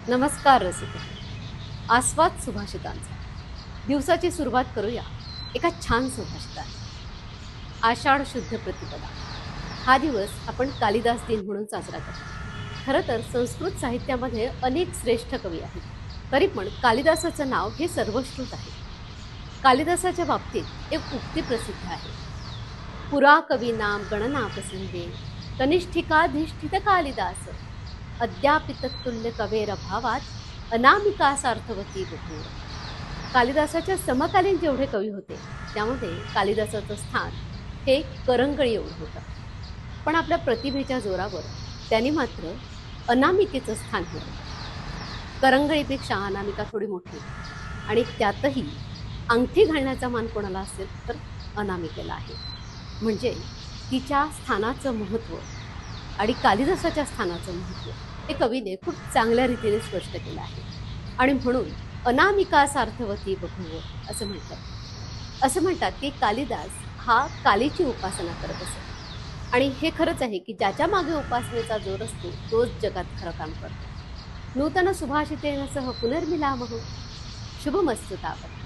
नमस्कार रसिक. आस्वाद सुभाषितांचा. दिवसाची सुरुवात करूया एका छान सुभाषिताने. आषाढ शुद्ध प्रतिपदा हा दिवस आपण कालिदास दिन म्हणून साजरा करतो. खरं तर संस्कृत साहित्यामध्ये अनेक श्रेष्ठ कवी आहेत, तरी पण कालिदासाचं नाव हे सर्वश्रुत आहे. कालिदासाच्या बाबतीत एक उक्ती प्रसिद्ध आहे. पुरा कवीनाम गणना प्रसंगे कनिष्ठिकाधिष्ठित कालिदास अद्यापित तुल्य कवेर भावात अनामिकासार्थवती बभूव. कालिदासाच्या समकालीन जेवढे कवी होते त्यामध्ये कालिदासाचं स्थान हे करंगळी एवढं होतं. पण आपल्या प्रतिभेच्या जोरावर त्यांनी मात्र अनामिकेचं स्थान मिळवलं. करंगळीपेक्षा अनामिका थोडी मोठी, आणि त्यातही अंगठी घालण्याचा मान कोणाला असेल तर अनामिकेला आहे. म्हणजे तिच्या स्थानाचं महत्त्व आणि कालिदासाच्या स्थानाचं महत्त्व हे कवीने खूप चांगल्या रीतीने स्पष्ट केलं आहे. आणि म्हणून अनामिका सार्थवती बभूव असं म्हणतात. असं म्हणतात की कालिदास हा कालीची उपासना करत असत, आणि हे खरंच आहे की ज्याच्या मागे उपासनेचा जोर असतो तोच जगात खरं काम करतो. नूतन सुभाषितेन सह पुनर्मिलामः. शुभमस्तु तावत्.